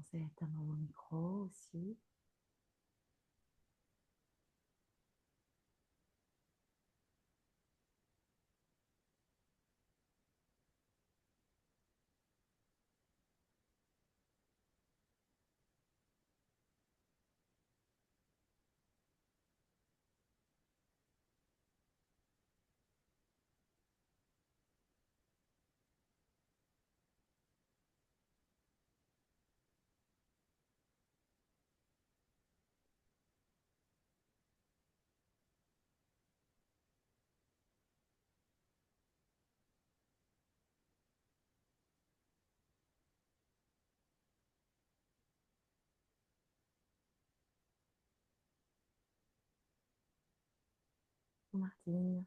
Pensez à éteindre mon micro aussi. Martine.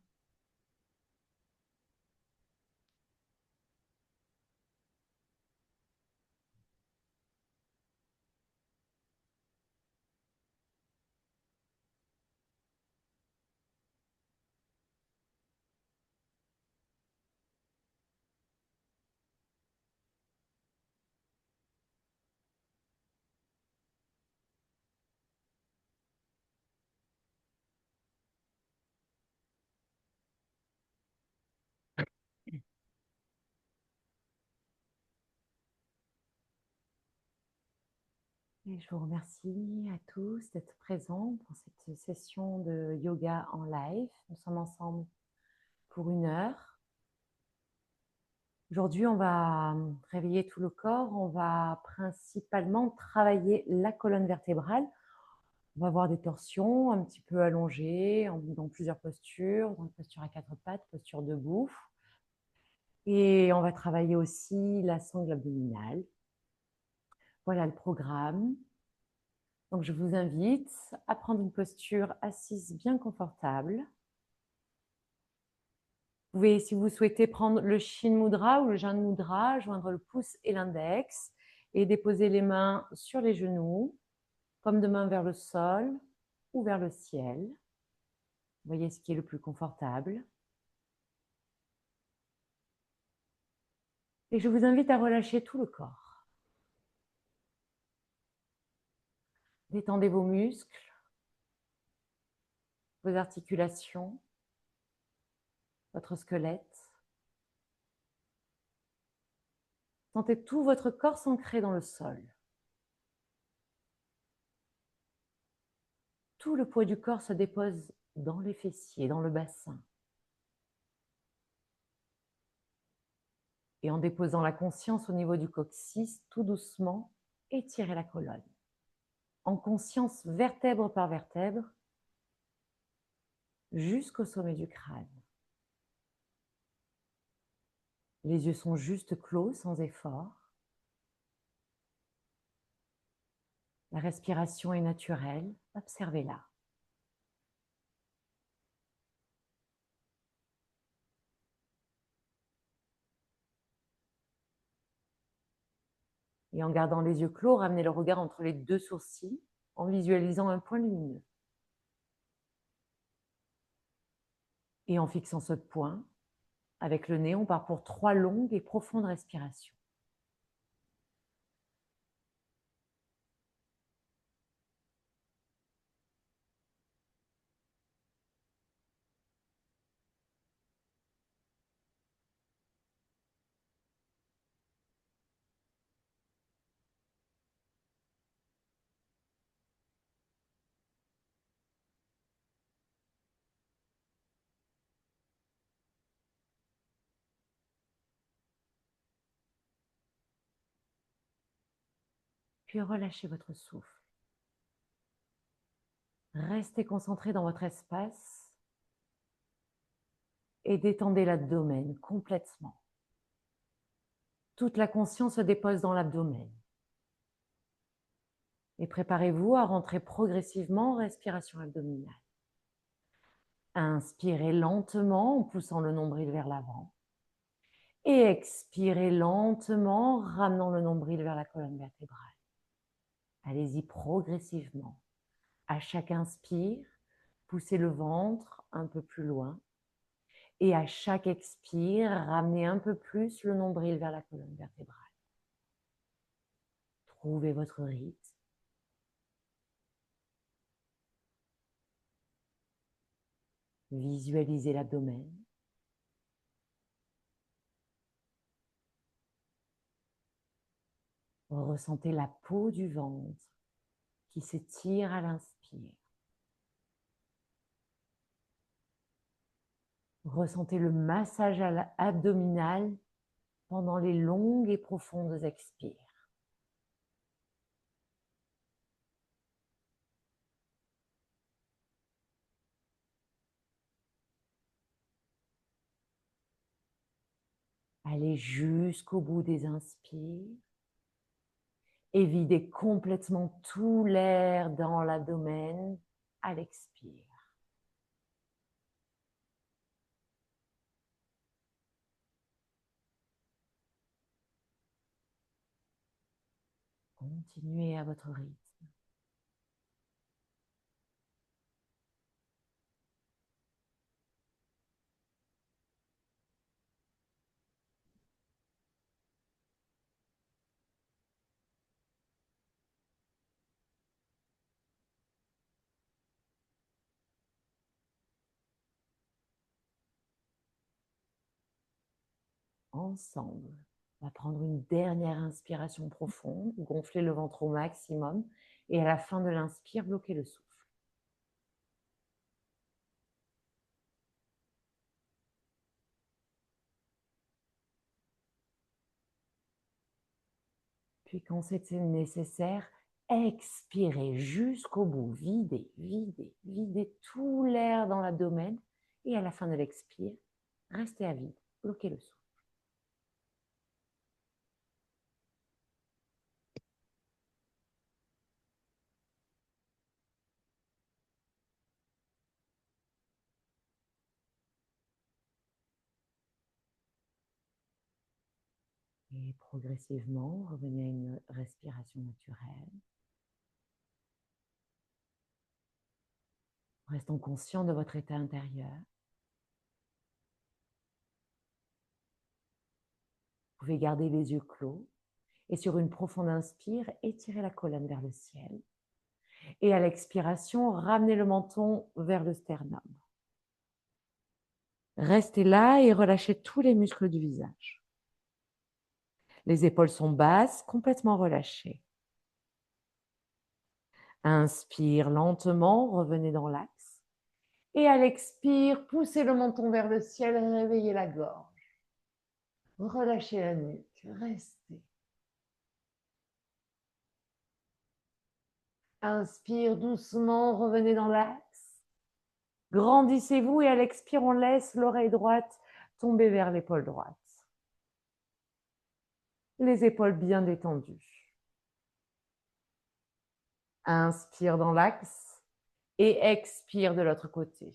Et je vous remercie à tous d'être présents pour cette session de yoga en live. Nous sommes ensemble pour 1 heure. Aujourd'hui, on va réveiller tout le corps. On va principalement travailler la colonne vertébrale. On va avoir des torsions un petit peu allongées dans plusieurs postures, dans une posture à 4 pattes, posture debout. Et on va travailler aussi la sangle abdominale. Voilà le programme. Donc, je vous invite à prendre une posture assise bien confortable. Vous pouvez, si vous souhaitez, prendre le Shin Mudra ou le Jan Mudra, joindre le pouce et l'index et déposer les mains sur les genoux, comme de main vers le sol ou vers le ciel. Voyez ce qui est le plus confortable. Et je vous invite à relâcher tout le corps. Détendez vos muscles, vos articulations, votre squelette. Sentez tout votre corps s'ancrer dans le sol. Tout le poids du corps se dépose dans les fessiers, dans le bassin. Et en déposant la conscience au niveau du coccyx, tout doucement, étirez la colonne. En conscience, vertèbre par vertèbre, jusqu'au sommet du crâne. Les yeux sont juste clos, sans effort. La respiration est naturelle, observez-la. Et en gardant les yeux clos, ramenez le regard entre les 2 sourcils, en visualisant un point lumineux. Et en fixant ce point, avec le nez, on part pour 3 longues et profondes respirations. Puis relâchez votre souffle. Restez concentré dans votre espace et détendez l'abdomen complètement. Toute la conscience se dépose dans l'abdomen. Et préparez-vous à rentrer progressivement en respiration abdominale. Inspirez lentement en poussant le nombril vers l'avant. Et expirez lentement en ramenant le nombril vers la colonne vertébrale. Allez-y progressivement. À chaque inspire, poussez le ventre un peu plus loin. Et à chaque expire, ramenez un peu plus le nombril vers la colonne vertébrale. Trouvez votre rythme. Visualisez l'abdomen. Ressentez la peau du ventre qui s'étire à l'inspire. Ressentez le massage abdominal pendant les longues et profondes expires. Allez jusqu'au bout des inspires et videz complètement tout l'air dans l'abdomen à l'expire. Continuez à votre rythme. Ensemble, on va prendre une dernière inspiration profonde, gonfler le ventre au maximum et à la fin de l'inspire, bloquez le souffle. Puis quand c'est nécessaire, expirez jusqu'au bout, videz, videz, videz tout l'air dans l'abdomen et à la fin de l'expire, restez à vide, bloquez le souffle. Et progressivement, revenez à une respiration naturelle. Restons conscients de votre état intérieur. Vous pouvez garder les yeux clos et sur une profonde inspire, étirez la colonne vers le ciel. Et à l'expiration, ramenez le menton vers le sternum. Restez là et relâchez tous les muscles du visage. Les épaules sont basses, complètement relâchées. Inspire lentement, revenez dans l'axe. Et à l'expire, poussez le menton vers le ciel, réveillez la gorge. Relâchez la nuque, restez. Inspire doucement, revenez dans l'axe. Grandissez-vous et à l'expire, on laisse l'oreille droite tomber vers l'épaule droite. Les épaules bien détendues. Inspire dans l'axe et expire de l'autre côté.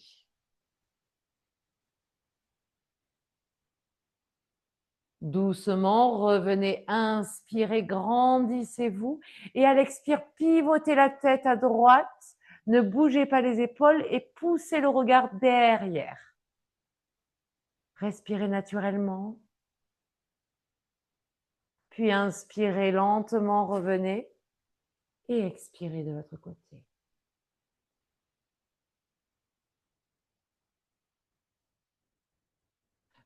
Doucement, revenez, inspirez, grandissez-vous et à l'expire, pivotez la tête à droite, ne bougez pas les épaules et poussez le regard derrière. Respirez naturellement. Puis inspirez lentement, revenez et expirez de l'autre côté.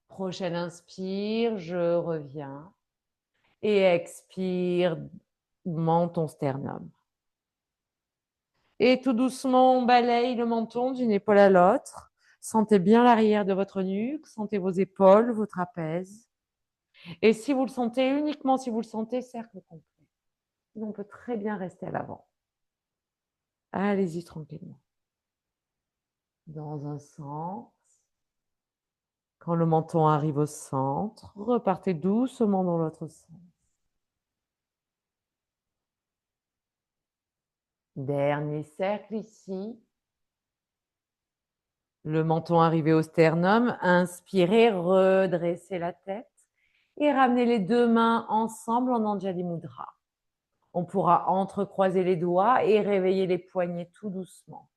Prochaine inspire, je reviens. Et expire, menton sternum. Et tout doucement, on balaye le menton d'une épaule à l'autre. Sentez bien l'arrière de votre nuque, sentez vos épaules, vos trapèzes. Et si vous le sentez, uniquement si vous le sentez, cercle complet. On peut très bien rester à l'avant. Allez-y tranquillement. Dans un sens. Quand le menton arrive au centre, repartez doucement dans l'autre sens. Dernier cercle ici. Le menton arrivé au sternum. Inspirez, redressez la tête et ramenez les deux mains ensemble en Anjali Mudra. On pourra entrecroiser les doigts et réveiller les poignets tout doucement.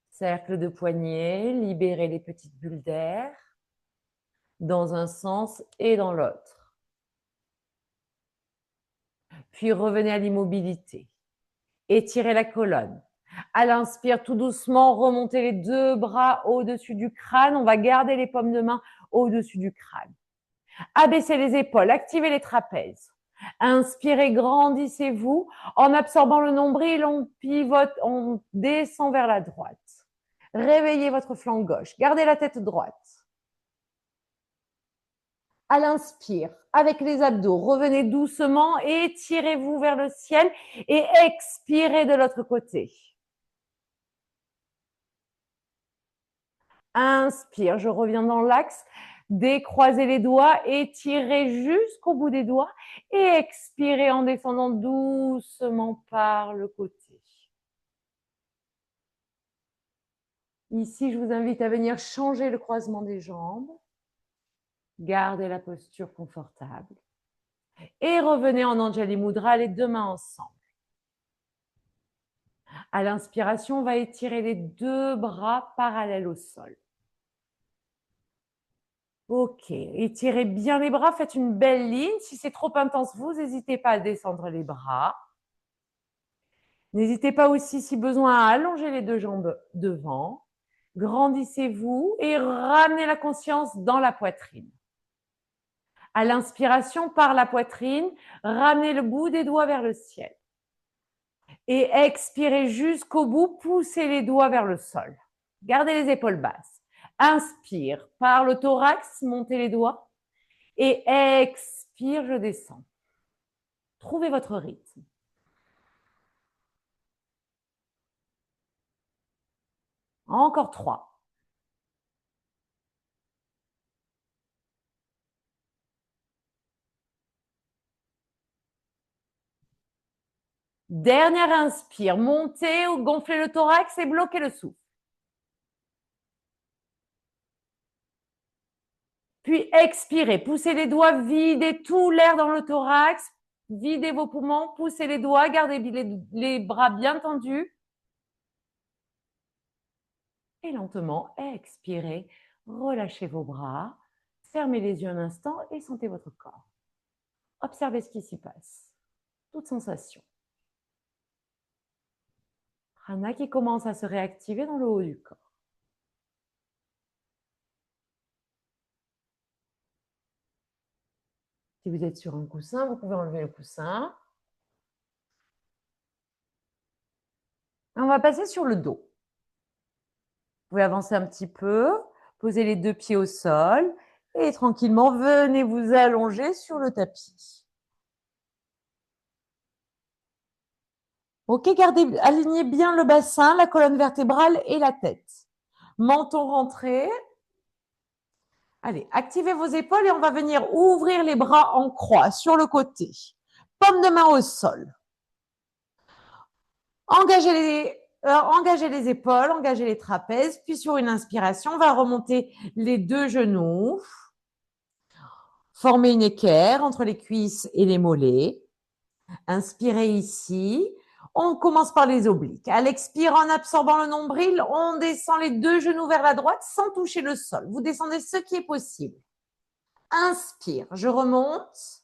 Cercle de poignets, libérez les petites bulles d'air dans un sens et dans l'autre. Puis revenez à l'immobilité. Étirez la colonne. À l'inspire, tout doucement, remontez les 2 bras au-dessus du crâne. On va garder les paumes de main au-dessus du crâne. Abaissez les épaules, activez les trapèzes. Inspirez, grandissez-vous. En absorbant le nombril, on pivote, on descend vers la droite. Réveillez votre flanc gauche. Gardez la tête droite. À l'inspire, avec les abdos, revenez doucement, étirez-vous vers le ciel et expirez de l'autre côté. Inspire, je reviens dans l'axe. Décroisez les doigts, étirez jusqu'au bout des doigts et expirez en descendant doucement par le côté. Ici, je vous invite à venir changer le croisement des jambes. Gardez la posture confortable. Et revenez en Anjali Mudra, les 2 mains ensemble. À l'inspiration, on va étirer les 2 bras parallèles au sol. Ok, étirez bien les bras, faites une belle ligne. Si c'est trop intense, vous n'hésitez pas à descendre les bras. N'hésitez pas aussi, si besoin, à allonger les 2 jambes devant. Grandissez-vous et ramenez la conscience dans la poitrine. À l'inspiration, par la poitrine, ramenez le bout des doigts vers le ciel. Et expirez jusqu'au bout, poussez les doigts vers le sol. Gardez les épaules basses. Inspire, par le thorax, montez les doigts. Et expire, je descends. Trouvez votre rythme. Encore 3. Dernière inspire, montez ou gonflez le thorax et bloquez le souffle. Puis expirez, poussez les doigts, videz tout l'air dans le thorax, videz vos poumons, poussez les doigts, gardez les bras bien tendus. Et lentement, expirez, relâchez vos bras, fermez les yeux un instant et sentez votre corps. Observez ce qui s'y passe, toute sensation. Prana qui commence à se réactiver dans le haut du corps. Si vous êtes sur un coussin, vous pouvez enlever le coussin. On va passer sur le dos. Vous pouvez avancer un petit peu, poser les 2 pieds au sol et tranquillement, venez vous allonger sur le tapis. Ok, alignez bien le bassin, la colonne vertébrale et la tête. Menton rentré. Allez, activez vos épaules et on va venir ouvrir les bras en croix sur le côté. Paume de main au sol. Engagez les épaules, engagez les trapèzes, puis sur une inspiration, on va remonter les 2 genoux. Formez une équerre entre les cuisses et les mollets. Inspirez ici. On commence par les obliques. À l'expire, en absorbant le nombril, on descend les 2 genoux vers la droite sans toucher le sol. Vous descendez ce qui est possible. Inspire, je remonte.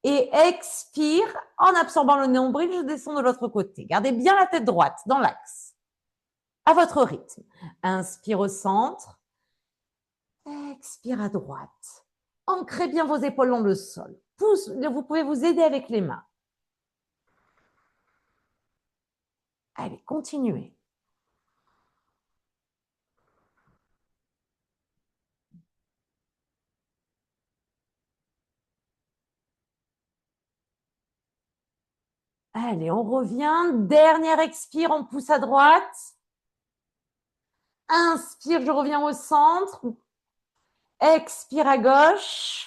Et expire, en absorbant le nombril, je descends de l'autre côté. Gardez bien la tête droite dans l'axe. À votre rythme. Inspire au centre. Expire à droite. Ancrez bien vos épaules dans le sol. Vous pouvez vous aider avec les mains. Allez, continuez. Allez, on revient. Dernière expire, on pousse à droite. Inspire, je reviens au centre. Expire à gauche.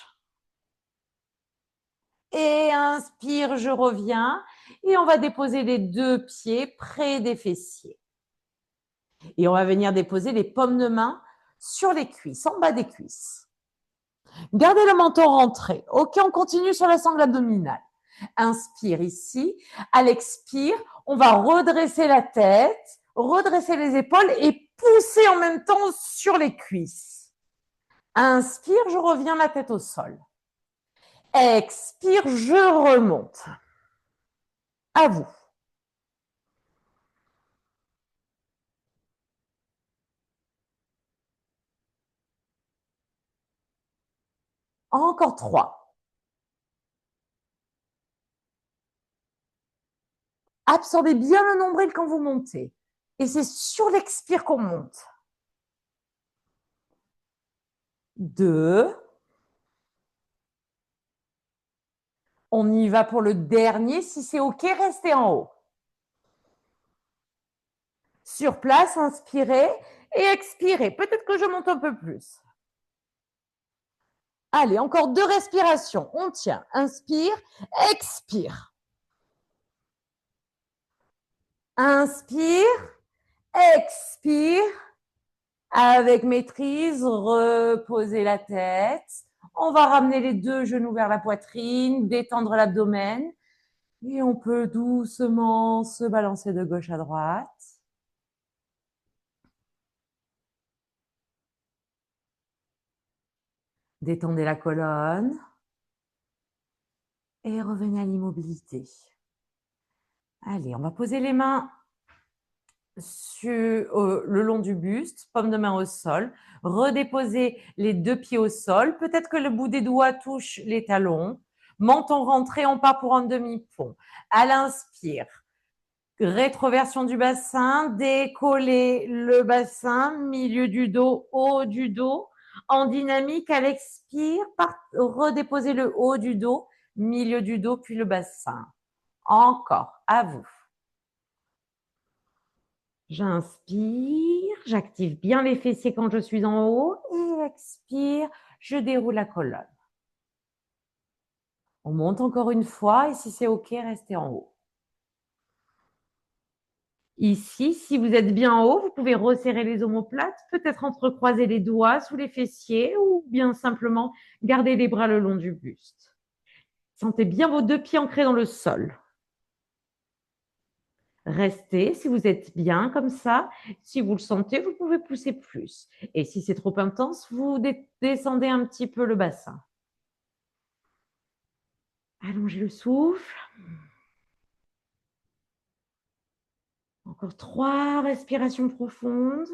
Et inspire, je reviens. Et on va déposer les 2 pieds près des fessiers. Et on va venir déposer les paumes de main sur les cuisses, en bas des cuisses. Gardez le menton rentré. Ok, on continue sur la sangle abdominale. Inspire ici. À l'expire, on va redresser la tête, redresser les épaules et pousser en même temps sur les cuisses. Inspire, je reviens la tête au sol. Expire, je remonte. À vous. Encore 3. Absorbez bien le nombril quand vous montez. Et c'est sur l'expire qu'on monte. 2. On y va pour le dernier. Si c'est OK, restez en haut. Sur place, inspirez et expirez. Peut-être que je monte un peu plus. Allez, encore 2 respirations. On tient. Inspire, expire. Inspire, expire. Avec maîtrise, reposez la tête. On va ramener les 2 genoux vers la poitrine, détendre l'abdomen. Et on peut doucement se balancer de gauche à droite. Détendez la colonne. Et revenez à l'immobilité. Allez, on va poser les mains sur le long du buste, paume de main au sol. Redéposez les 2 pieds au sol. Peut-être que le bout des doigts touche les talons. Menton rentré, on part pour un demi-pont. À l'inspire, rétroversion du bassin, décollez le bassin, milieu du dos, haut du dos. En dynamique, à l'expire, redéposez le haut du dos, milieu du dos, puis le bassin. Encore, à vous. J'inspire, j'active bien les fessiers quand je suis en haut et expire, je déroule la colonne. On monte encore une fois et si c'est OK, restez en haut. Ici, si vous êtes bien en haut, vous pouvez resserrer les omoplates, peut-être entrecroiser les doigts sous les fessiers ou bien simplement garder les bras le long du buste. Sentez bien vos 2 pieds ancrés dans le sol. Restez, si vous êtes bien comme ça. Si vous le sentez, vous pouvez pousser plus. Et si c'est trop intense, vous descendez un petit peu le bassin. Allongez le souffle. Encore 3 respirations profondes.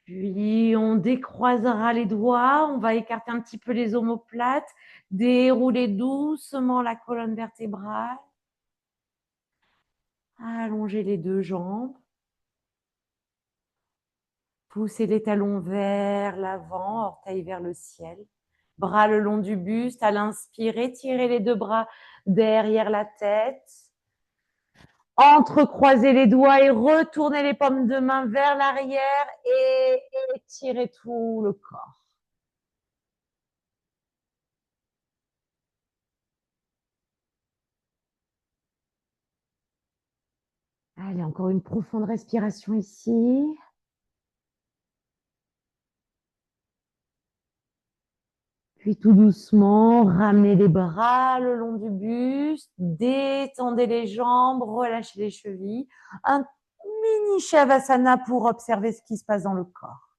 Puis on décroisera les doigts, on va écarter un petit peu les omoplates, dérouler doucement la colonne vertébrale, allonger les 2 jambes, poussez les talons vers l'avant, orteils vers le ciel, bras le long du buste, à l'inspirer, tirez les 2 bras derrière la tête, entrecroisez les doigts et retournez les paumes de main vers l'arrière et étirez tout le corps. Allez, encore une profonde respiration ici. Puis tout doucement, ramenez les bras le long du buste, détendez les jambes, relâchez les chevilles. Un mini Shavasana pour observer ce qui se passe dans le corps.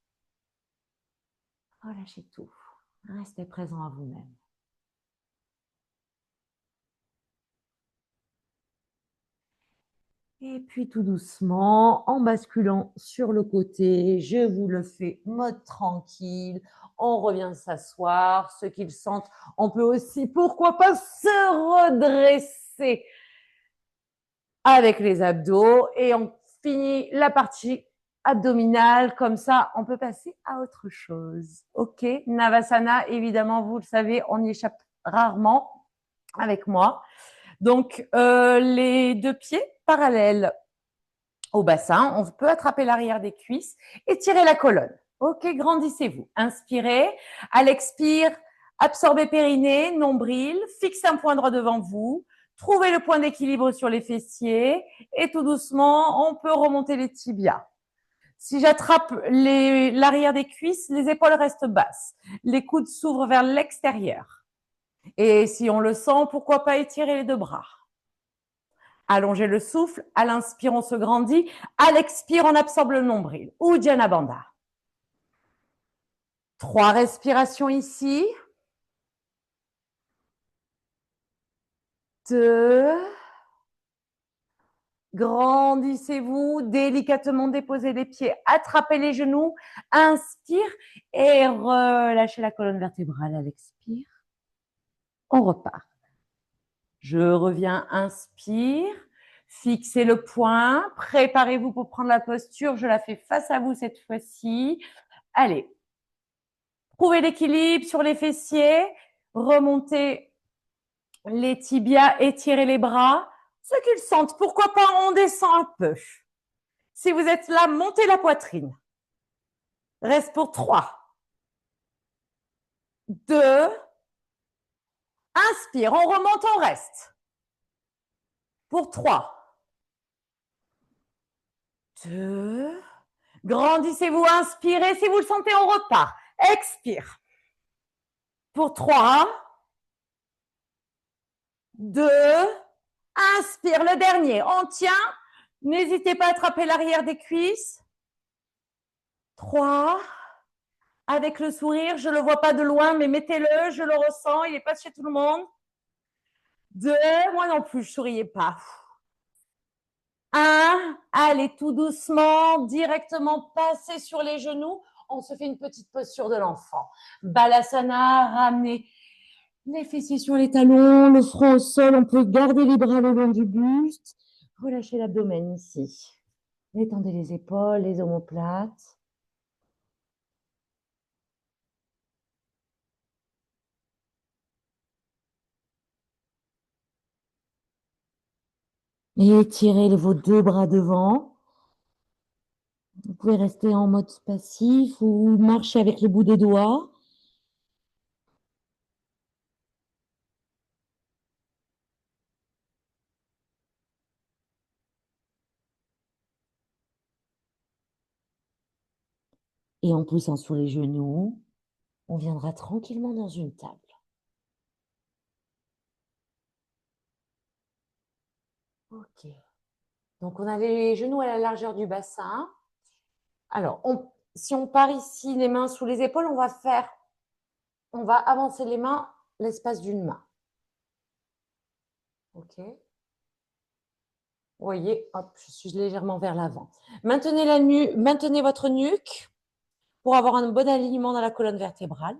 Relâchez tout. Restez présent à vous-même. Et puis tout doucement, en basculant sur le côté, je vous le fais mode tranquille. On revient s'asseoir. Ceux qui le sentent, on peut aussi, pourquoi pas, se redresser avec les abdos et on finit la partie abdominale. Comme ça, on peut passer à autre chose. OK, Navasana, évidemment, vous le savez, on y échappe rarement avec moi. Donc, les 2 pieds parallèles au bassin. On peut attraper l'arrière des cuisses et tirer la colonne. OK, grandissez-vous. Inspirez. À l'expire, absorbez périnée, nombril. Fixez un point droit devant vous. Trouvez le point d'équilibre sur les fessiers. Et tout doucement, on peut remonter les tibias. Si j'attrape l'arrière des cuisses, les épaules restent basses. Les coudes s'ouvrent vers l'extérieur. Et si on le sent, pourquoi pas étirer les 2 bras. Allongez le souffle. À l'inspire, on se grandit. À l'expire, on absorbe le nombril. Uddiyana Bandha. 3 respirations ici. 2. Grandissez-vous, délicatement déposez les pieds, attrapez les genoux, inspire et relâchez la colonne vertébrale à l'expire. On repart. Je reviens, inspire, fixez le poing, préparez-vous pour prendre la posture, je la fais face à vous cette fois-ci. Allez, trouvez l'équilibre sur les fessiers, remontez les tibias, étirez les bras. Ceux qui le sentent, pourquoi pas, on descend un peu. Si vous êtes là, montez la poitrine. Reste pour 3, 2, inspire, on remonte, on reste. Pour 3, 2, grandissez-vous, inspirez, si vous le sentez, on repart. Expire. Pour 3, 2, inspire, le dernier, on tient. N'hésitez pas à attraper l'arrière des cuisses. 3, avec le sourire, je ne le vois pas de loin, mais mettez-le, je le ressens, il n'est pas chez tout le monde. 2, moi non plus, je ne souriais pas. 1, allez tout doucement, directement passer sur les genoux. On se fait une petite posture de l'enfant. Balasana, ramenez les fessiers sur les talons, le front au sol. On peut garder les bras le long du buste. Relâchez l'abdomen ici. Détendez les épaules, les omoplates. Et étirez vos 2 bras devant. Vous pouvez rester en mode passif ou marcher avec le bout des doigts. Et en poussant sous les genoux, on viendra tranquillement dans une table. Ok. Donc, on a les genoux à la largeur du bassin. Alors, si on part ici, les mains sous les épaules, on va avancer les mains l'espace d'une main. Ok. Vous voyez, hop, je suis légèrement vers l'avant. Maintenez votre nuque pour avoir un bon alignement dans la colonne vertébrale.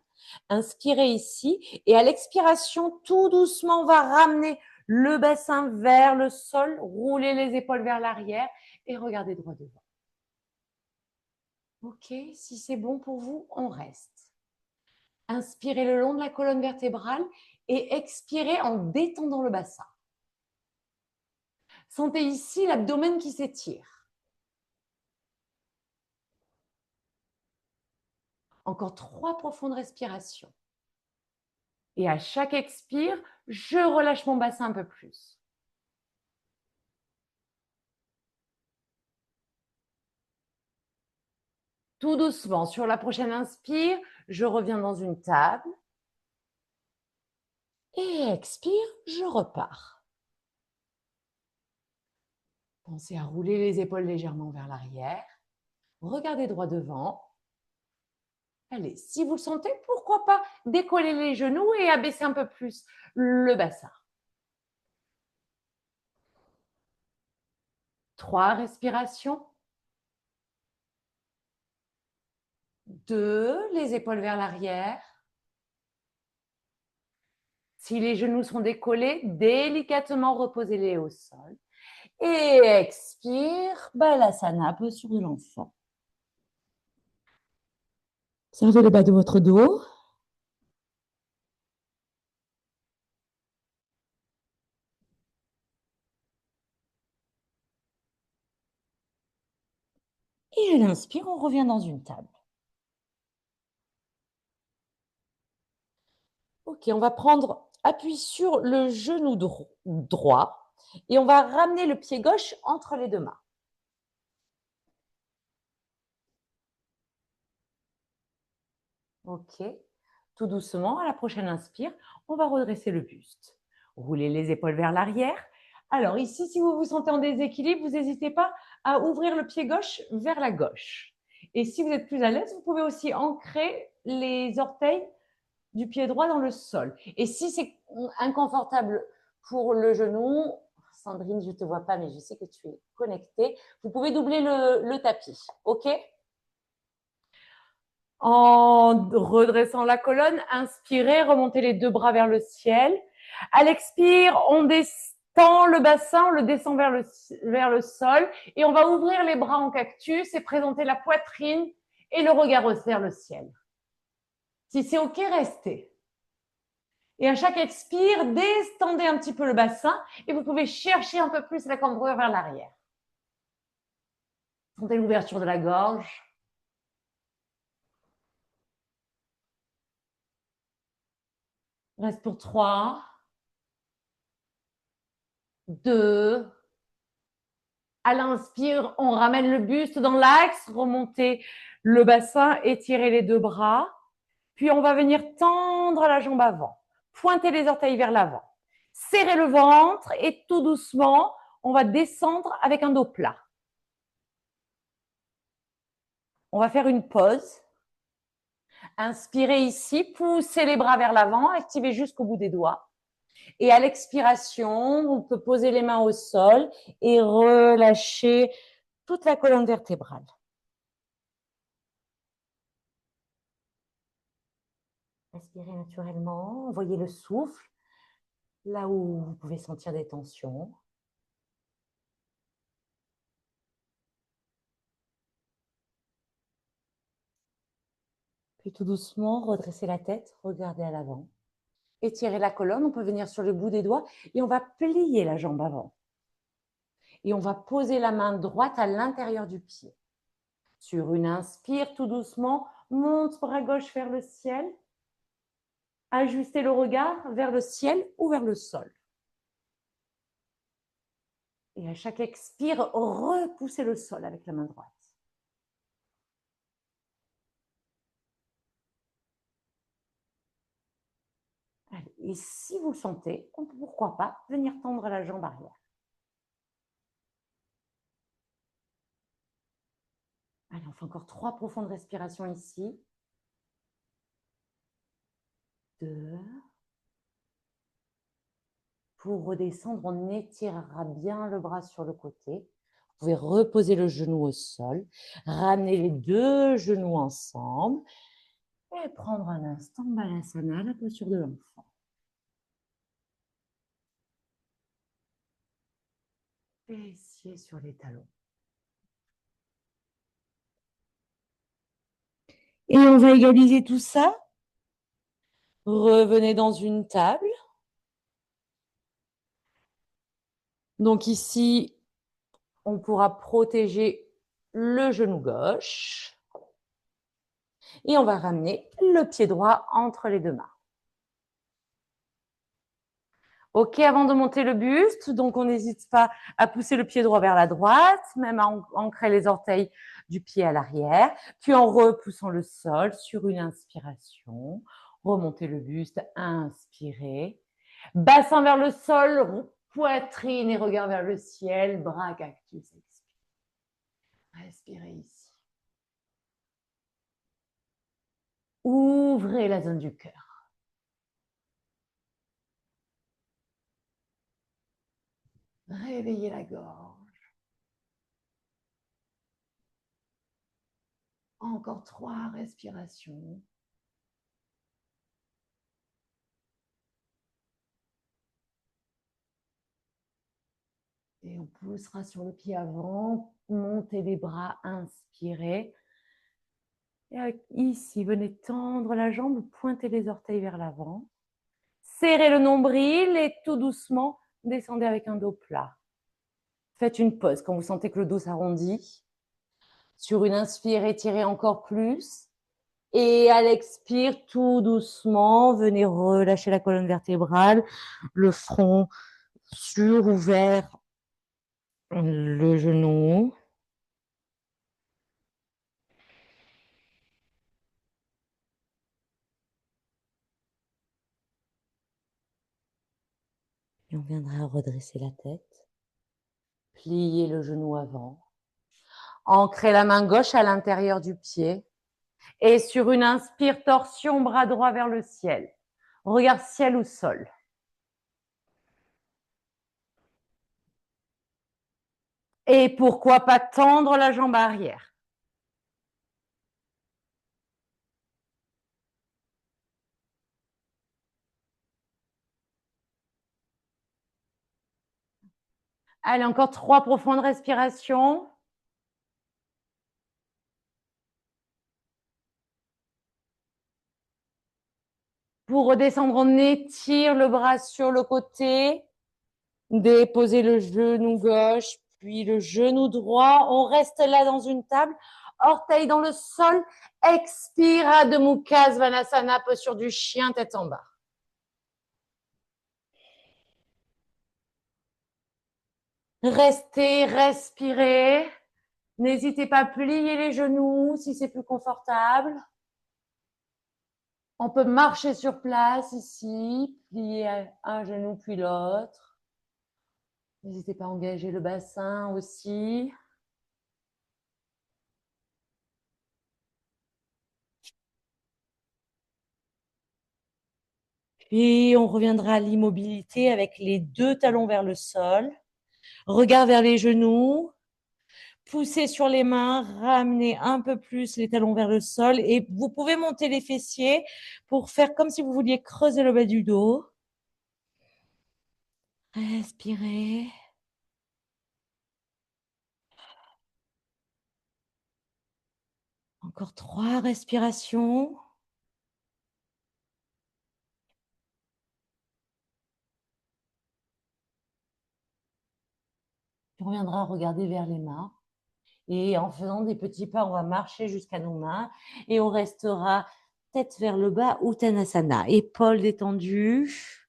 Inspirez ici et à l'expiration, tout doucement, on va ramener le bassin vers le sol, rouler les épaules vers l'arrière et regardez droit devant. Ok, si c'est bon pour vous, on reste. Inspirez le long de la colonne vertébrale et expirez en détendant le bassin. Sentez ici l'abdomen qui s'étire. Encore 3 profondes respirations. Et à chaque expire, je relâche mon bassin un peu plus. Tout doucement, sur la prochaine inspire, je reviens dans une table. Et expire, je repars. Pensez à rouler les épaules légèrement vers l'arrière. Regardez droit devant. Allez, si vous le sentez, pourquoi pas décoller les genoux et abaisser un peu plus le bassin. 3 respirations. 2, les épaules vers l'arrière. Si les genoux sont décollés, délicatement reposez-les au sol. Et expire, Balasana, posture de l'enfant. Servez le bas de votre dos. Et à l'inspire, on revient dans une table. Ok, on va prendre appui sur le genou droit et on va ramener le pied gauche entre les 2 mains. Ok, tout doucement, à la prochaine inspire, on va redresser le buste. Roulez les épaules vers l'arrière. Alors ici, si vous vous sentez en déséquilibre, vous n'hésitez pas à ouvrir le pied gauche vers la gauche. Et si vous êtes plus à l'aise, vous pouvez aussi ancrer les orteils du pied droit dans le sol. Et si c'est inconfortable pour le genou, Sandrine, je ne te vois pas, mais je sais que tu es connectée, vous pouvez doubler le tapis. OK? En redressant la colonne, inspirez, remontez les deux bras vers le ciel. À l'expire, on descend le bassin, on le descend vers le sol et on va ouvrir les bras en cactus et présenter la poitrine et le regard vers le ciel. Si c'est OK, restez. Et à chaque expire, destendez un petit peu le bassin et vous pouvez chercher un peu plus la cambrure vers l'arrière. Sentez l'ouverture de la gorge. Reste pour 3, 2. À l'inspire, on ramène le buste dans l'axe, remontez le bassin, étirez les deux bras. Puis on va venir tendre la jambe avant. Pointez les orteils vers l'avant. Serrez le ventre et tout doucement, on va descendre avec un dos plat. On va faire une pause. Inspirez ici, poussez les bras vers l'avant, activez jusqu'au bout des doigts. Et à l'expiration, on peut poser les mains au sol et relâcher toute la colonne vertébrale. Respirez naturellement, envoyez le souffle là où vous pouvez sentir des tensions. Puis tout doucement, redressez la tête, regardez à l'avant. Étirez la colonne, on peut venir sur le bout des doigts et on va plier la jambe avant. Et on va poser la main droite à l'intérieur du pied. Sur une inspire, tout doucement, monte bras gauche vers le ciel. Ajustez le regard vers le ciel ou vers le sol. Et à chaque expire, repoussez le sol avec la main droite. Allez, et si vous le sentez, on peut, pourquoi pas, venir tendre la jambe arrière. Allez, on fait encore 3 profondes respirations ici. 2. Pour redescendre, on étirera bien le bras sur le côté. Vous pouvez reposer le genou au sol, ramener les deux genoux ensemble et prendre un instant Balasana, la posture de l'enfant. Fessiers sur les talons. Et on va égaliser tout ça. Revenez dans une table. Donc ici, on pourra protéger le genou gauche. Et on va ramener le pied droit entre les deux mains. OK, avant de monter le buste, donc on n'hésite pas à pousser le pied droit vers la droite, même à ancrer les orteils du pied à l'arrière, puis en repoussant le sol sur une inspiration, remontez le buste, inspirez, bassin vers le sol, poitrine et regard vers le ciel, bras cactus, expire. Respirez ici. Ouvrez la zone du cœur. Réveillez la gorge. Encore 3 respirations. Et on poussera sur le pied avant, montez les bras, inspirez. Et ici, venez tendre la jambe, pointez les orteils vers l'avant. Serrez le nombril et tout doucement, descendez avec un dos plat. Faites une pause quand vous sentez que le dos s'arrondit. Sur une inspire, étirez encore plus. Et à l'expire, tout doucement, venez relâcher la colonne vertébrale, le front sur ou vers le genou. Et on viendra redresser la tête, plier le genou avant, ancrer la main gauche à l'intérieur du pied et sur une inspire, torsion, bras droit vers le ciel. Regard ciel ou sol. Et pourquoi pas tendre la jambe arrière. Allez, encore 3 profondes respirations. Pour redescendre, on étire le bras sur le côté. Déposez le genou gauche, puis le genou droit. On reste là dans une table. Orteils dans le sol. Expire, Adho Mukha Svanasana, posture du chien, tête en bas. Restez, respirez. N'hésitez pas à plier les genoux si c'est plus confortable. On peut marcher sur place ici, plier un genou puis l'autre. N'hésitez pas à engager le bassin aussi. Puis on reviendra à l'immobilité avec les 2 talons vers le sol. Regard vers les genoux. Poussez sur les mains, ramenez un peu plus les talons vers le sol et vous pouvez monter les fessiers pour faire comme si vous vouliez creuser le bas du dos. Respirez. Encore 3 respirations. On reviendra regarder vers les mains. Et en faisant des petits pas, on va marcher jusqu'à nos mains et on restera tête vers le bas, Uttanasana. Épaules détendues.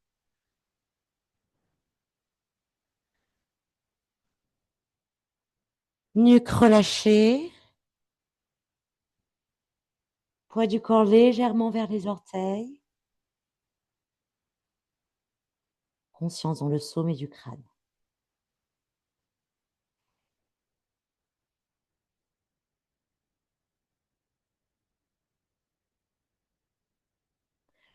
Nuque relâchée. Poids du corps légèrement vers les orteils. Conscience dans le sommet du crâne.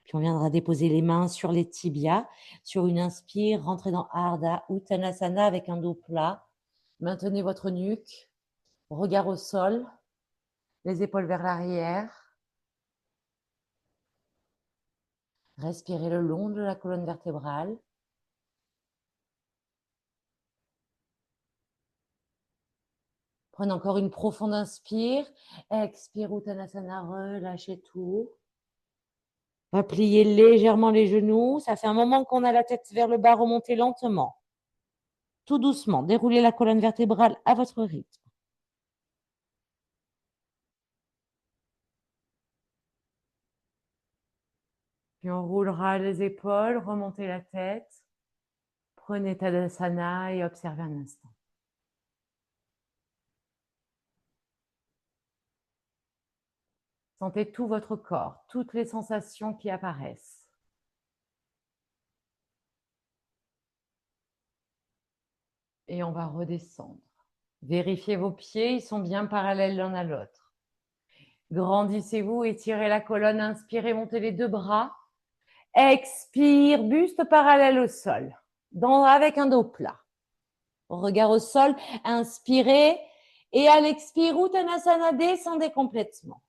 Puis on viendra déposer les mains sur les tibias. Sur une inspire, rentrez dans Ardha Uttanasana avec un dos plat. Maintenez votre nuque. Regard au sol. Les épaules vers l'arrière. Respirez le long de la colonne vertébrale. Prenez encore une profonde inspire. Expire Uttanasana, relâchez tout. On va plier légèrement les genoux. Ça fait un moment qu'on a la tête vers le bas, remontez lentement. Tout doucement, déroulez la colonne vertébrale à votre rythme. Puis on roulera les épaules, remontez la tête. Prenez Tadasana et observez un instant. Sentez tout votre corps, toutes les sensations qui apparaissent. Et on va redescendre. Vérifiez vos pieds, ils sont bien parallèles l'un à l'autre. Grandissez-vous, étirez la colonne, inspirez, montez les 2 bras. Expire, buste parallèle au sol, avec un dos plat. Regard au sol, inspirez et à l'expire, Uttanasana, descendez complètement.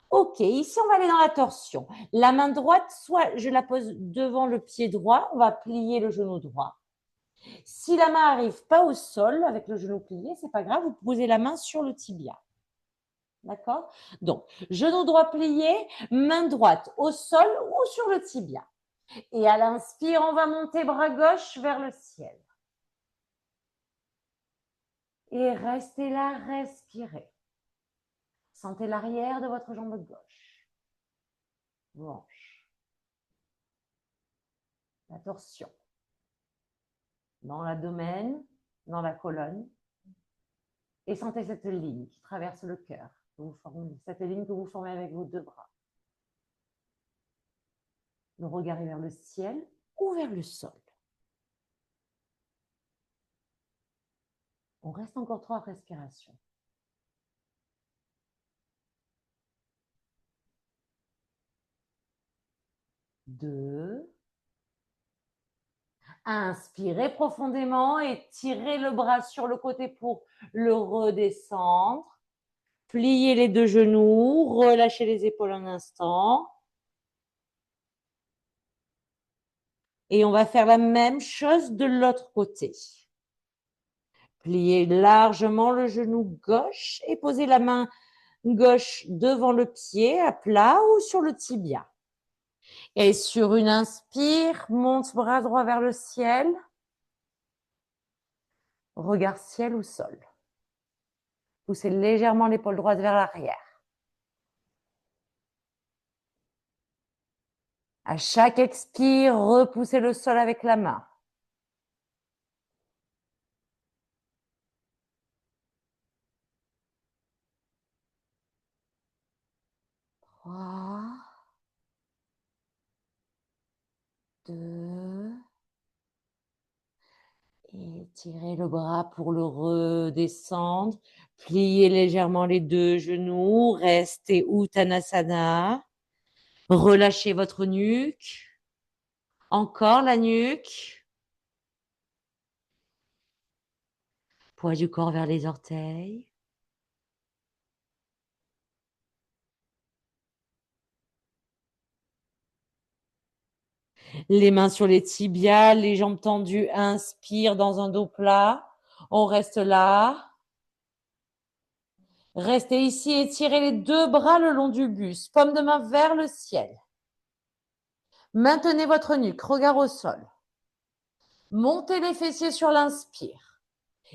Ok, ici on va aller dans la torsion. La main droite, soit je la pose devant le pied droit, on va plier le genou droit. Si la main n'arrive pas au sol avec le genou plié, c'est pas grave, vous posez la main sur le tibia. D'accord? Donc, genou droit plié, main droite au sol ou sur le tibia. Et à l'inspire, on va monter bras gauche vers le ciel. Et restez là, respirez. Sentez l'arrière de votre jambe gauche. Hanche. La torsion. Dans l'abdomen, dans la colonne. Et sentez cette ligne qui traverse le cœur. Cette ligne que vous formez avec vos 2 bras. Le regard est vers le ciel. ou vers le sol. On reste encore 3 respirations. 2. Inspirez profondément et tirez le bras sur le côté pour le redescendre. Pliez les 2 genoux, relâchez les épaules un instant. Et on va faire la même chose de l'autre côté. Pliez largement le genou gauche et posez la main gauche devant le pied à plat ou sur le tibia. Et sur une inspire, monte bras droit vers le ciel. Regard ciel ou sol. Poussez légèrement l'épaule droite vers l'arrière. À chaque expire, repoussez le sol avec la main. 3, 2, et tirez le bras pour le redescendre. Pliez légèrement les 2 genoux. Restez Uttanasana. Relâchez votre nuque. Encore la nuque. Poids du corps vers les orteils. Les mains sur les tibias, les jambes tendues. Inspire dans un dos plat. On reste là. Restez ici, étirez les 2 bras le long du buste. Paume de main vers le ciel. Maintenez votre nuque, regard au sol. Montez les fessiers sur l'inspire.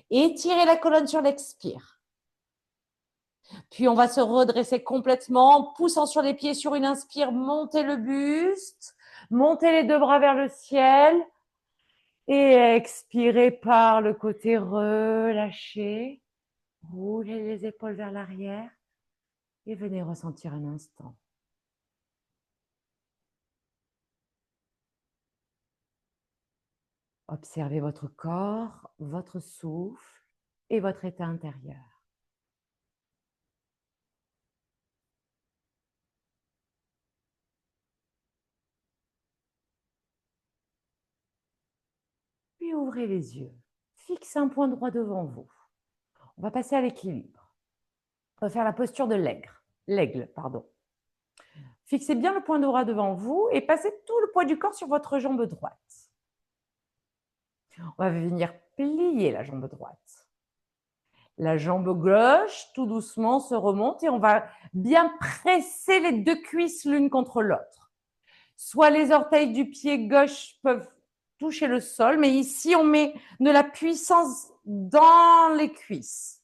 Étirez la colonne sur l'expire. Puis on va se redresser complètement en poussant sur les pieds sur une inspire. Montez le buste. Montez les 2 bras vers le ciel. Et expirez par le côté, relâchez. Roulez les épaules vers l'arrière. Et venez ressentir un instant. Observez votre corps, votre souffle et votre état intérieur. Puis ouvrez les yeux. Fixez un point droit devant vous. On va passer à l'équilibre. On va faire la posture de l'aigle, pardon. Fixez bien le point droit devant vous et passez tout le poids du corps sur votre jambe droite. On va venir plier la jambe droite. La jambe gauche, tout doucement, se remonte et on va bien presser les 2 cuisses l'une contre l'autre. Soit les orteils du pied gauche peuvent toucher le sol, mais ici, on met de la puissance dans les cuisses.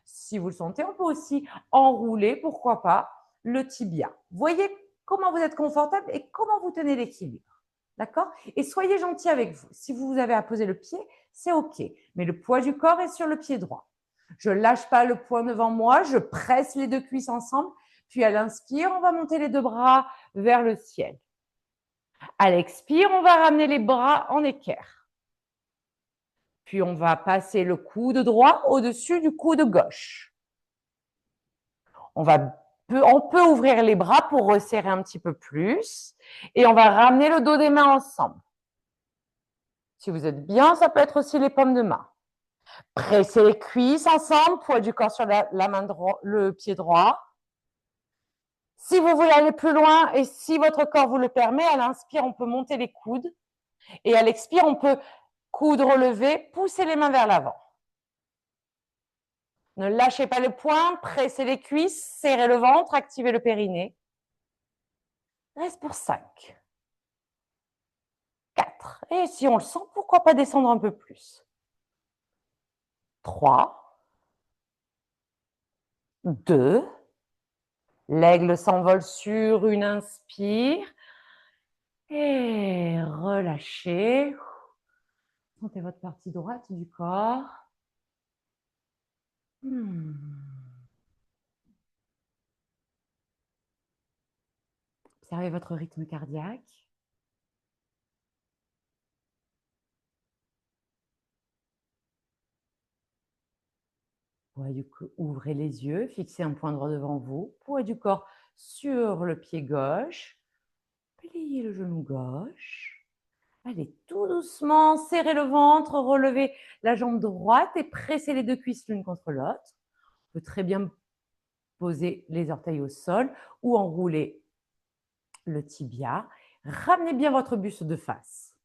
Si vous le sentez, on peut aussi enrouler, pourquoi pas, le tibia. Voyez comment vous êtes confortable et comment vous tenez l'équilibre. D'accord? Et soyez gentil avec vous. Si vous avez à poser le pied, c'est OK. Mais le poids du corps est sur le pied droit. Je ne lâche pas le poing devant moi, je presse les 2 cuisses ensemble. Puis à l'inspire, on va monter les 2 bras vers le ciel. À l'expire, on va ramener les bras en équerre. Puis on va passer le coude droit au-dessus du coude gauche. On peut ouvrir les bras pour resserrer un petit peu plus. Et on va ramener le dos des mains ensemble. Si vous êtes bien, ça peut être aussi les paumes de main. Pressez les cuisses ensemble, poids du corps sur le pied droit. Si vous voulez aller plus loin et si votre corps vous le permet, à l'inspire, on peut monter les coudes. Et à l'expire, on peut coude relevé, pousser les mains vers l'avant. Ne lâchez pas le poing, pressez les cuisses, serrez le ventre, activez le périnée. Reste pour 5, 4. Et si on le sent, pourquoi pas descendre un peu plus. 3, 2. L'aigle s'envole sur une inspire. Et relâchez. Sentez votre partie droite du corps. Observez votre rythme cardiaque. Poids du corps, ouvrez les yeux, fixez un point droit devant vous. Poids du corps sur le pied gauche. Pliez le genou gauche. Allez, tout doucement, serrez le ventre, relevez la jambe droite et pressez les deux cuisses l'une contre l'autre. On peut très bien poser les orteils au sol ou enrouler le tibia. Ramenez bien votre buste de face.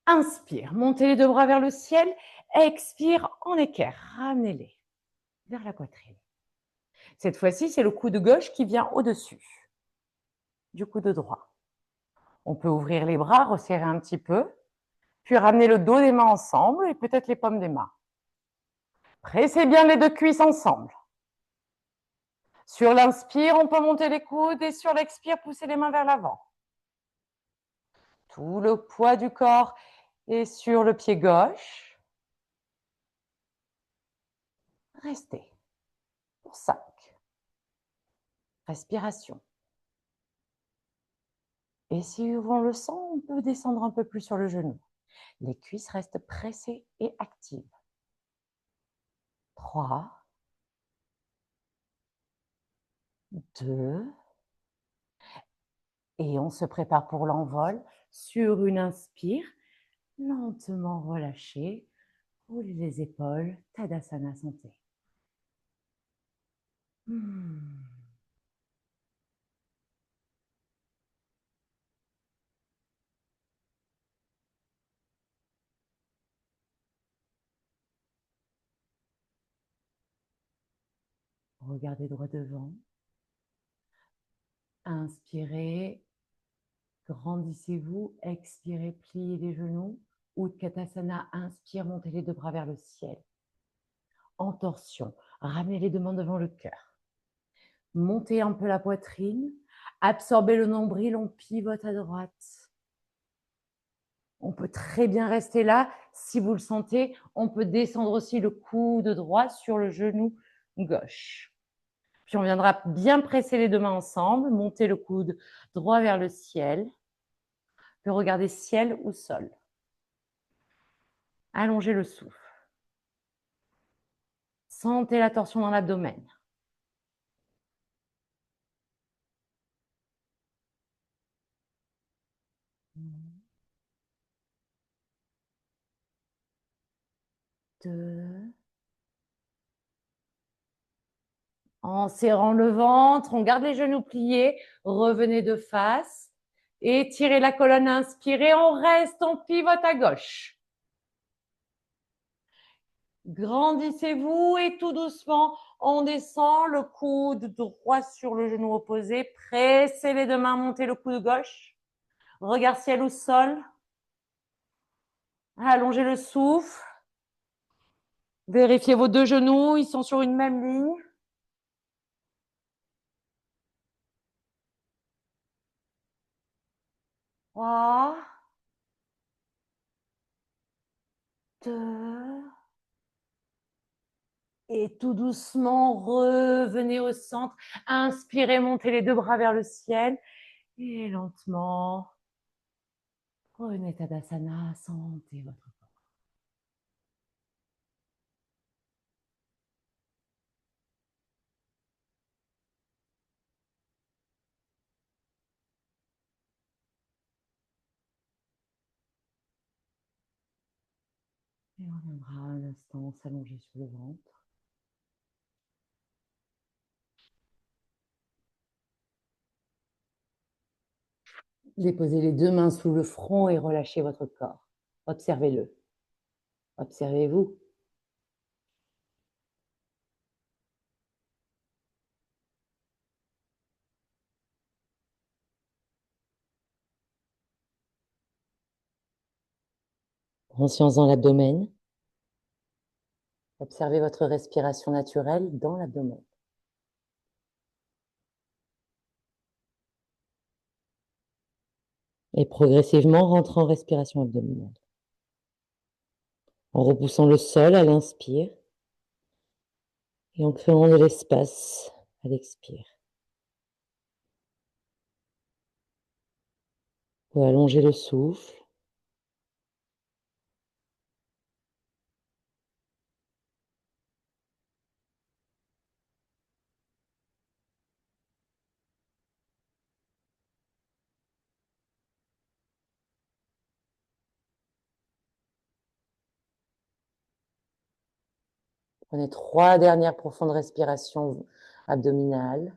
Inspire, montez les deux bras vers le ciel. Expire, en équerre, ramenez-les vers la poitrine. Cette fois-ci, c'est le coude gauche qui vient au-dessus du coude droit. On peut ouvrir les bras, resserrer un petit peu, puis ramener le dos des mains ensemble et peut-être les paumes des mains. Pressez bien les deux cuisses ensemble. Sur l'inspire, on peut monter les coudes et sur l'expire, pousser les mains vers l'avant. Tout le poids du corps est sur le pied gauche. Restez pour 5. Respiration. Et si on le sent, on peut descendre un peu plus sur le genou. Les cuisses restent pressées et actives. 3, 2, et on se prépare pour l'envol. Sur une inspire, lentement relâchez, roulez les épaules, Tadasana Santé. Regardez droit devant. Inspirez, grandissez-vous, expirez, pliez les genoux. Utkatasana, inspire, montez les deux bras vers le ciel. En torsion, ramenez les deux mains devant le cœur. Montez un peu la poitrine, absorbez le nombril, on pivote à droite. On peut très bien rester là. Si vous le sentez, on peut descendre aussi le coude droit sur le genou gauche. Puis on viendra bien presser les deux mains ensemble, monter le coude droit vers le ciel. Puis regarder ciel ou sol. Allongez le souffle. Sentez la torsion dans l'abdomen. Deux. En serrant le ventre, on garde les genoux pliés, revenez de face, étirez la colonne, inspirez, on reste, on pivote à gauche. Grandissez-vous et tout doucement, on descend, le coude droit sur le genou opposé, pressez les deux mains, montez le coude gauche, regard ciel ou sol, allongez le souffle, vérifiez vos deux genoux, ils sont sur une même ligne. 3, 2, et tout doucement, revenez au centre. Inspirez, montez les deux bras vers le ciel. Et lentement, prenez Tadasana, sentez votre corps. Et on viendra un instant s'allonger sur le ventre. Déposez les deux mains sous le front et relâchez votre corps. Observez-le. Observez-vous. Conscience dans l'abdomen. Observez votre respiration naturelle dans l'abdomen. Et progressivement, rentrez en respiration abdominale. En repoussant le sol à l'inspire et en créant de l'espace à l'expire. Vous allongez le souffle. Prenez 3 dernières profondes respirations abdominales.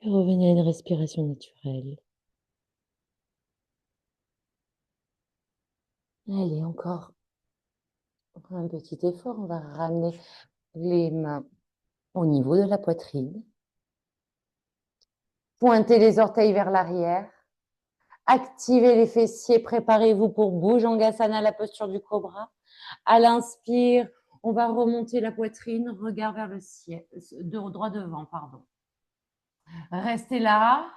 Et revenez à une respiration naturelle. Allez, encore un petit effort. On va ramener les mains au niveau de la poitrine. Pointez les orteils vers l'arrière. Activez les fessiers. Préparez-vous pour Bhujangasana, la posture du cobra. À l'inspire, on va remonter la poitrine, regard vers le ciel, droit devant, pardon. Restez là.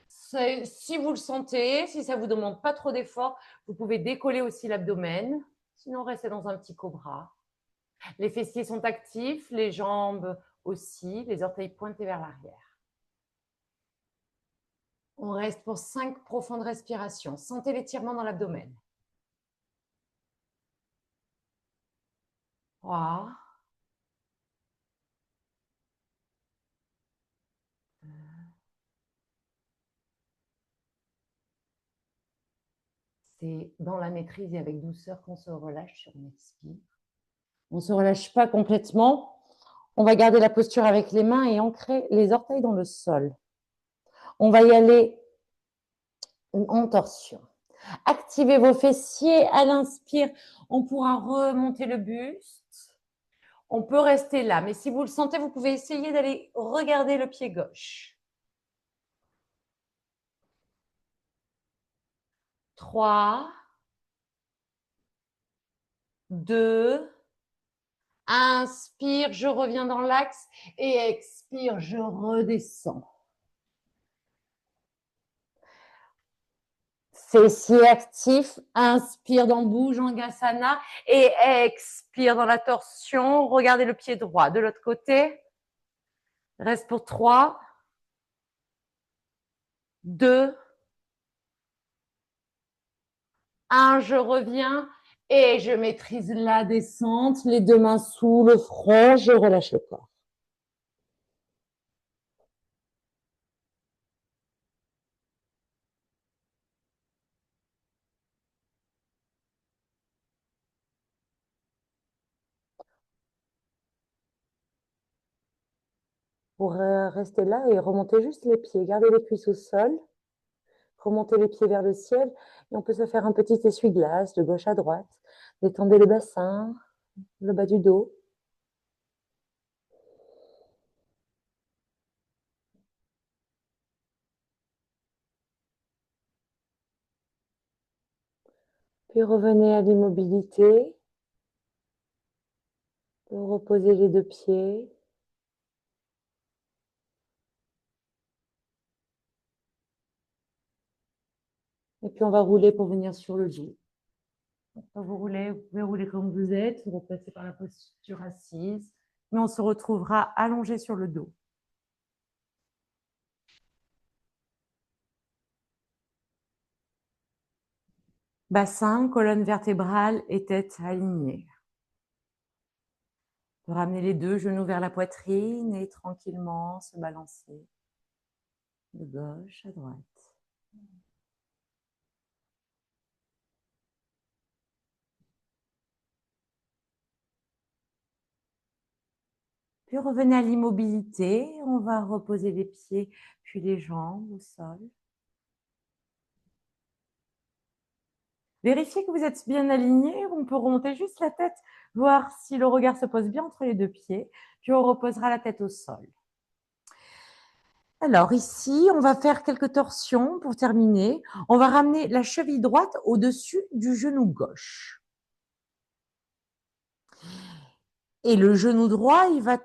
Si vous le sentez, si ça ne vous demande pas trop d'effort, vous pouvez décoller aussi l'abdomen. Sinon, restez dans un petit cobra. Les fessiers sont actifs, les jambes aussi, les orteils pointés vers l'arrière. On reste pour 5 profondes respirations. Sentez l'étirement dans l'abdomen. 3. C'est dans la maîtrise et avec douceur qu'on se relâche sur une expire. On ne se relâche pas complètement. On va garder la posture avec les mains et ancrer les orteils dans le sol. On va y aller en torsion. Activez vos fessiers. À l'inspire, on pourra remonter le buste. On peut rester là, mais si vous le sentez, vous pouvez essayer d'aller regarder le pied gauche. 3, 2, inspire, je reviens dans l'axe et expire, je redescends. Fessiers actifs, inspire dans Bhujangasana et expire dans la torsion. Regardez le pied droit. De l'autre côté, reste pour 3, 2, 1, je reviens et je maîtrise la descente. Les 2 mains sous le front, je relâche le corps. Pour rester là et remonter juste les pieds. Gardez les cuisses au sol. Remontez les pieds vers le ciel. Et on peut se faire un petit essuie-glace de gauche à droite. Détendez le bassin, le bas du dos. Puis revenez à l'immobilité. Reposez les 2 pieds. Et puis on va rouler pour venir sur le dos. Vous pouvez rouler comme vous êtes, vous repassez par la posture assise, mais on se retrouvera allongé sur le dos. Bassin, colonne vertébrale et tête alignée. Ramener les 2 genoux vers la poitrine et tranquillement se balancer de gauche à droite. Puis revenez à l'immobilité. On va reposer les pieds puis les jambes au sol. Vérifiez que vous êtes bien aligné. On peut remonter juste la tête, voir si le regard se pose bien entre les 2 pieds. Puis on reposera la tête au sol. Alors ici, on va faire quelques torsions pour terminer. On va ramener la cheville droite au-dessus du genou gauche. Et le genou droit, il va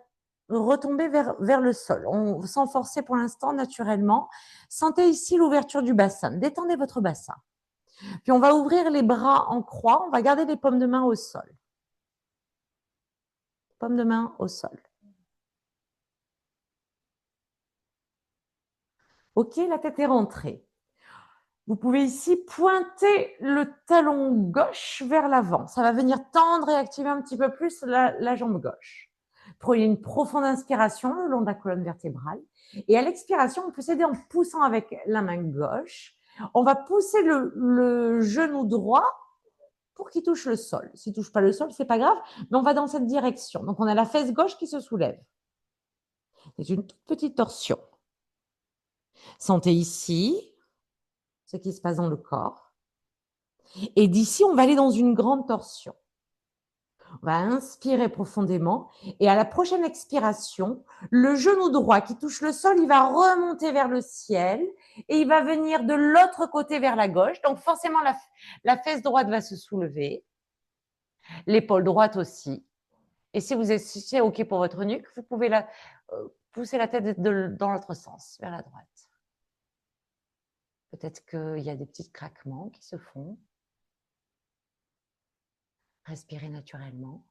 retomber vers le sol, sans forcer pour l'instant, naturellement. Sentez ici l'ouverture du bassin. Détendez votre bassin. Puis on va ouvrir les bras en croix. On va garder les paumes de main au sol. Paumes de main au sol. Ok, la tête est rentrée. Vous pouvez ici pointer le talon gauche vers l'avant. Ça va venir tendre et activer un petit peu plus la jambe gauche. Prenez une profonde inspiration le long de la colonne vertébrale. Et à l'expiration, on peut s'aider en poussant avec la main gauche. On va pousser le genou droit pour qu'il touche le sol. S'il ne touche pas le sol, c'est pas grave, mais on va dans cette direction. Donc, on a la fesse gauche qui se soulève. C'est une toute petite torsion. Sentez ici ce qui se passe dans le corps. Et d'ici, on va aller dans une grande torsion. On va inspirer profondément et à la prochaine expiration, le genou droit qui touche le sol, il va remonter vers le ciel et il va venir de l'autre côté vers la gauche. Donc forcément, la fesse droite va se soulever, l'épaule droite aussi. Et si vous êtes c'est OK pour votre nuque, vous pouvez pousser la tête dans l'autre sens, vers la droite. Peut-être qu'il y a des petits craquements qui se font. Respirez naturellement.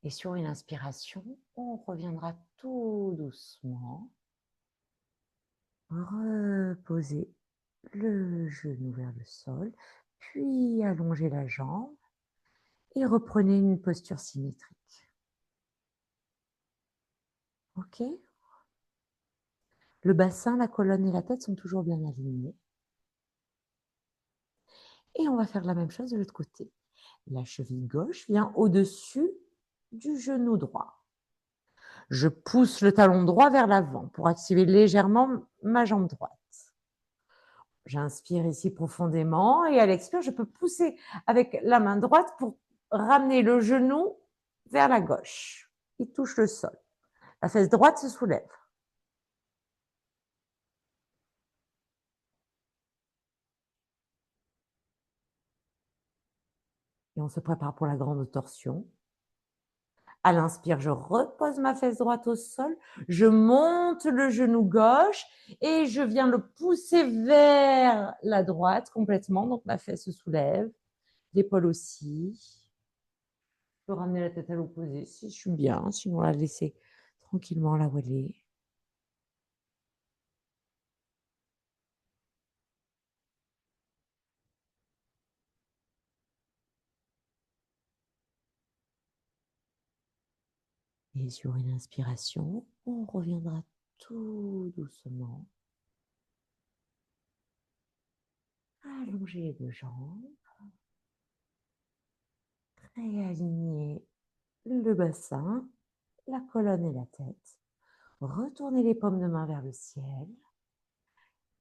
Et sur une inspiration, on reviendra tout doucement. Reposez le genou vers le sol, puis allongez la jambe et reprenez une posture symétrique. OK? Le bassin, la colonne et la tête sont toujours bien alignés. Et on va faire la même chose de l'autre côté. La cheville gauche vient au-dessus du genou droit. Je pousse le talon droit vers l'avant pour activer légèrement ma jambe droite. J'inspire ici profondément et à l'expire, je peux pousser avec la main droite pour ramener le genou vers la gauche. Il touche le sol. La fesse droite se soulève. Et on se prépare pour la grande torsion. À l'inspire, je repose ma fesse droite au sol, je monte le genou gauche et je viens le pousser vers la droite complètement. Donc ma fesse se soulève, l'épaule aussi. Je peux ramener la tête à l'opposé si je suis bien, sinon la laisser tranquillement là où elle est. Et sur une inspiration, on reviendra tout doucement. Allonger les deux jambes. Réaligner le bassin, la colonne et la tête. Retournez les paumes de main vers le ciel.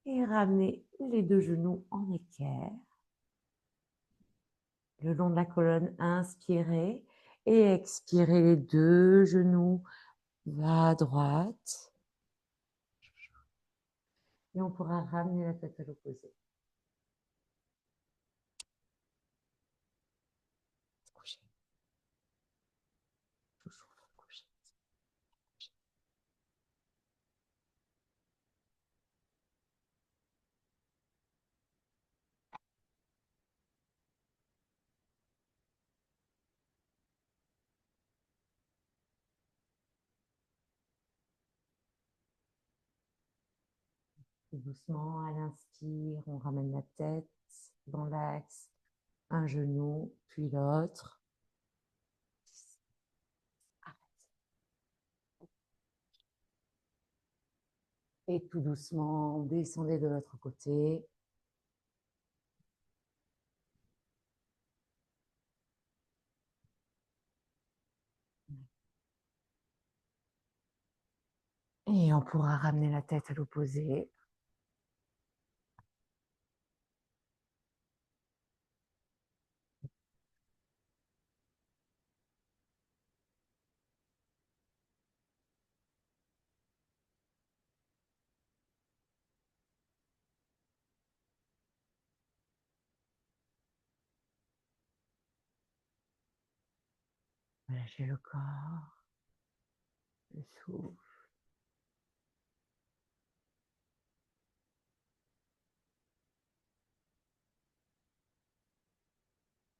Et ramenez les deux genoux en équerre. Le long de la colonne, inspirez et expirez les deux genoux à droite. Et on pourra ramener la tête à l'opposé. Coucher. Toujours coucher. Et doucement, à l'inspire, on ramène la tête dans l'axe, un genou, puis l'autre. Et tout doucement, descendez de l'autre côté. Et on pourra ramener la tête à l'opposé. Relâchez le corps, le souffle.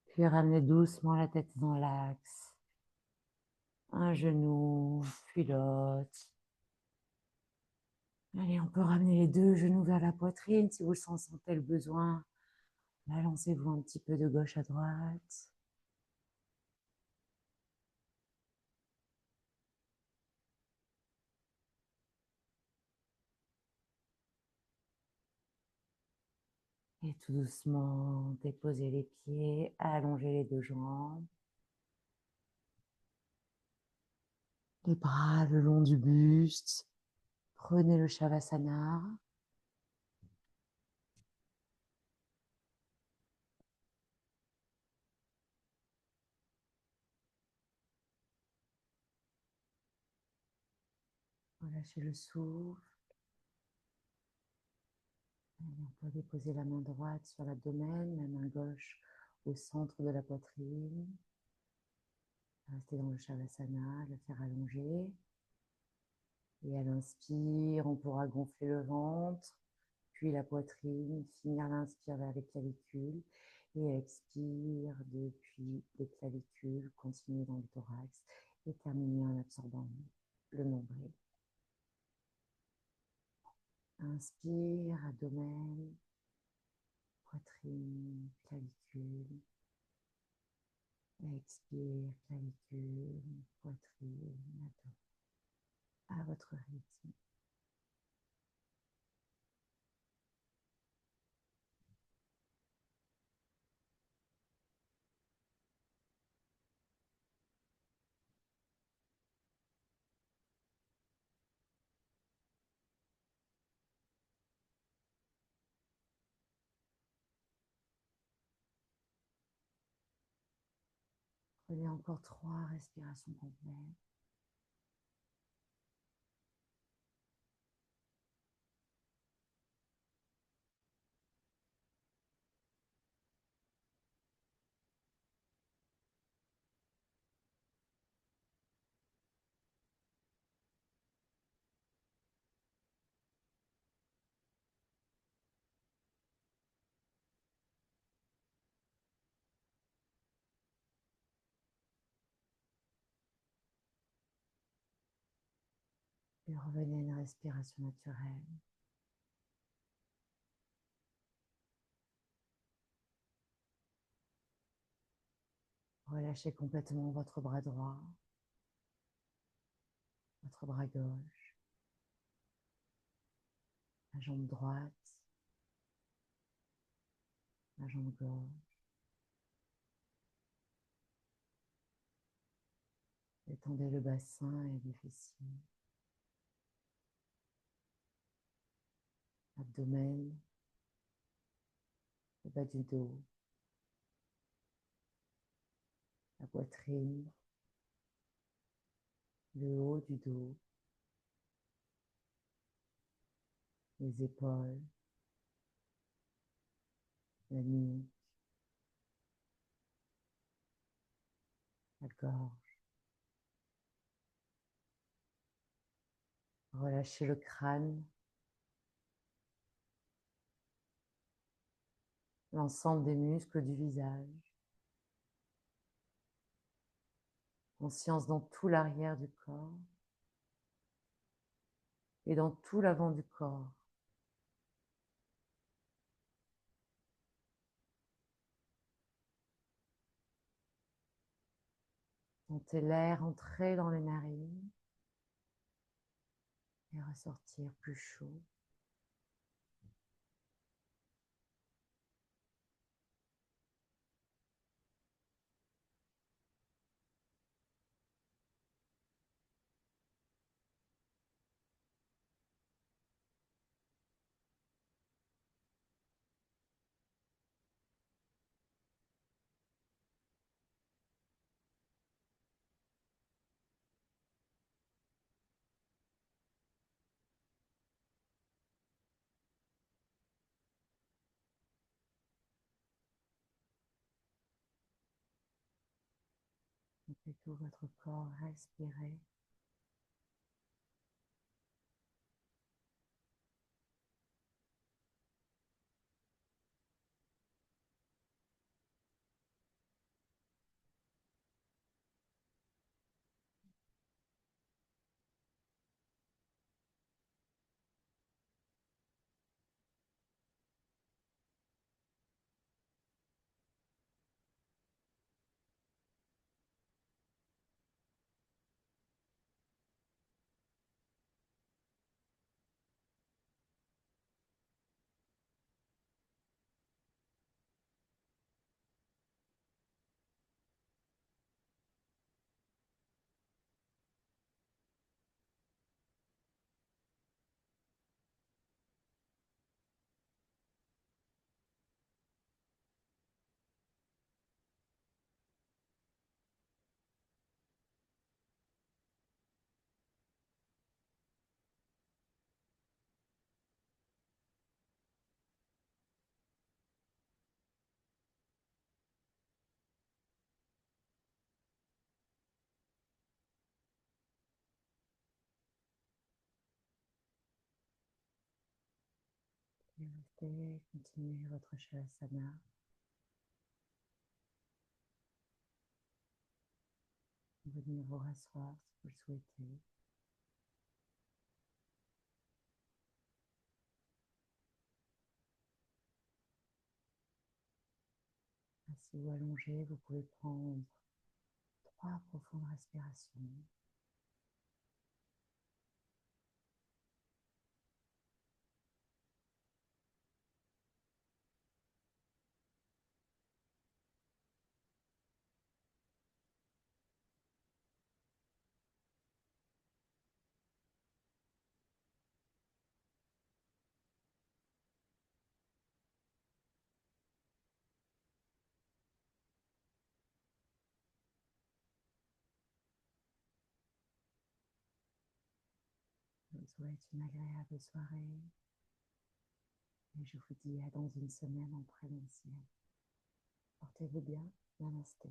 Puis ramenez doucement la tête dans l'axe. Un genou, puis l'autre. Allez, on peut ramener les deux genoux vers la poitrine. Si vous en sentez le besoin, balancez-vous un petit peu de gauche à droite. Et tout doucement, déposez les pieds, allongez les deux jambes. Les bras le long du buste. Prenez le Shavasana. Relâchez le souffle. Et on peut déposer la main droite sur l'abdomen, la main gauche au centre de la poitrine. Restez dans le Shavasana, le faire allonger. Et à l'inspire, on pourra gonfler le ventre, puis la poitrine, finir l'inspire vers les clavicules et expire depuis les clavicules, continuer dans le thorax et terminer en absorbant le nombril. Inspire, abdomen, poitrine, clavicule. Expire, clavicule, poitrine, abdomen. À votre rythme. Prenez encore 3 respirations complètes. Et revenez à une respiration naturelle. Relâchez complètement votre bras droit, votre bras gauche, la jambe droite, la jambe gauche. Étendez le bassin et les fessiers. Abdomen, le bas du dos, la poitrine, le haut du dos, les épaules, la nuque, la gorge. Relâchez le crâne, l'ensemble des muscles du visage. Conscience dans tout l'arrière du corps et dans tout l'avant du corps. Sentez l'air entrer dans les narines et ressortir plus chaud. Sentez tout votre corps respirer. Restez, continuez votre Shavasana. Venir vous rasseoir si vous le souhaitez. Assis ou allongé, vous pouvez prendre 3 profondes respirations. Je vous souhaite une agréable soirée et je vous dis à dans une semaine en présentiel. Portez-vous bien. Namasté.